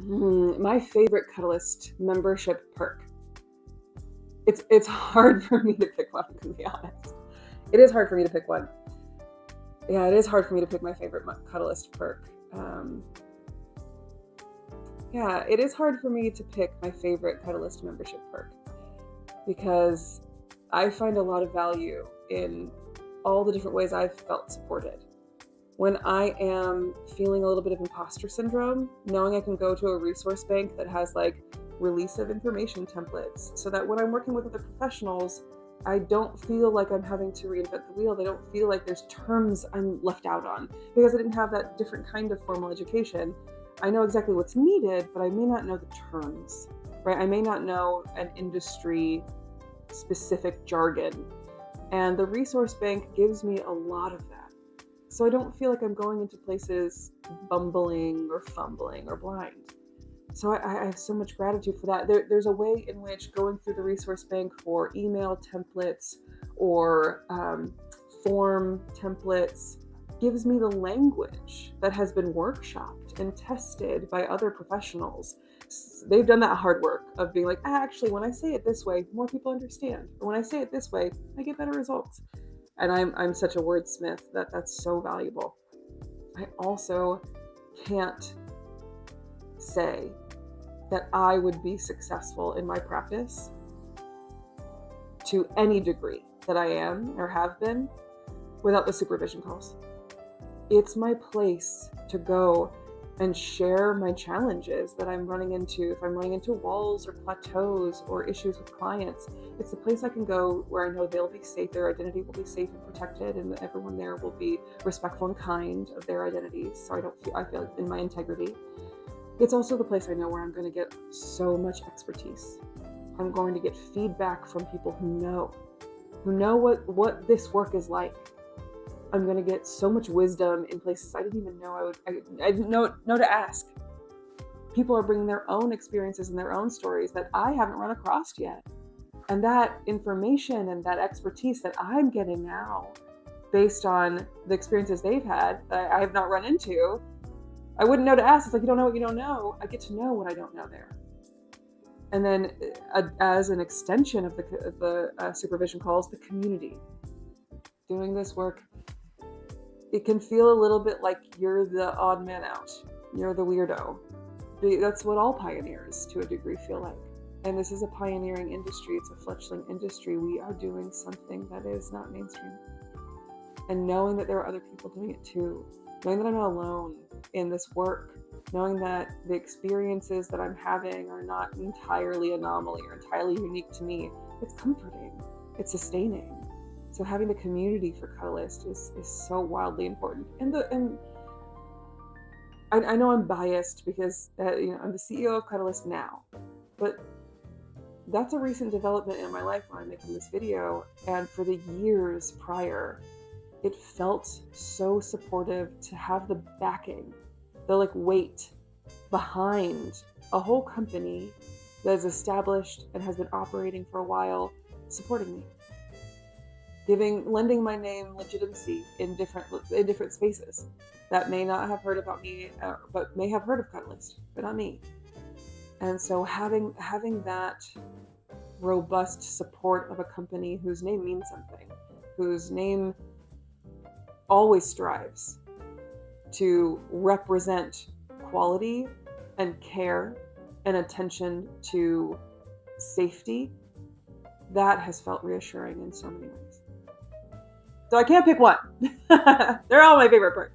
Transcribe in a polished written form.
My favorite Cuddlist membership perk. It's hard for me to pick one, to be honest. It is hard for me to pick one. Yeah, it is hard for me to pick my favorite Cuddlist perk. Yeah, it is hard for me to pick my favorite Cuddlist membership perk because I find a lot of value in all the different ways I've felt supported. When I am feeling a little bit of imposter syndrome, knowing I can go to a resource bank that has like release of information templates so that when I'm working with other professionals, I don't feel like I'm having to reinvent the wheel. They don't feel like there's terms I'm left out on because I didn't have that different kind of formal education. I know exactly what's needed, but I may not know the terms, right? I may not know an industry specific jargon. And the resource bank gives me a lot of that. So I don't feel like I'm going into places bumbling or fumbling or blind. So I have so much gratitude for that. There's a way in which going through the resource bank for email templates or form templates gives me the language that has been workshopped and tested by other professionals. They've done that hard work of being like, actually, when I say it this way, more people understand. Or when I say it this way, I get better results. And I'm such a wordsmith that's so valuable. I also can't say that I would be successful in my practice to any degree that I am or have been without the supervision calls. It's my place to go and share my challenges that I'm running into. If I'm running into walls or plateaus or issues with clients, it's the place I can go where I know they'll be safe, their identity will be safe and protected, and that everyone there will be respectful and kind of their identities. So I feel like in my integrity. It's also the place I know where I'm going to get so much expertise. I'm going to get feedback from people who know what this work is like. I'm going to get so much wisdom in places I didn't even know I didn't know to ask. People are bringing their own experiences and their own stories that I haven't run across yet. And that information and that expertise that I'm getting now, based on the experiences they've had that I have not run into, I wouldn't know to ask. It's like, you don't know what you don't know. I get to know what I don't know there. And then as an extension of the supervision calls, the community. Doing this work, it can feel a little bit like you're the odd man out. You're the weirdo. That's what all pioneers to a degree feel like. And this is a pioneering industry. It's a fledgling industry. We are doing something that is not mainstream. And knowing that there are other people doing it too. Knowing that I'm not alone in this work. Knowing that the experiences that I'm having are not entirely anomaly or entirely unique to me. It's comforting. It's sustaining. So having the community for Cuddlist is so wildly important. And I know I'm biased because I'm the CEO of Cuddlist now, but that's a recent development in my life when I'm making this video. And for the years prior, it felt so supportive to have the backing, the weight behind a whole company that is established and has been operating for a while, supporting me. Lending my name legitimacy in different spaces that may not have heard about me, but may have heard of Cuddlist, but not me. And so having that robust support of a company whose name means something, whose name always strives to represent quality and care and attention to safety, that has felt reassuring in so many ways. So I can't pick one. They're all my favorite perk.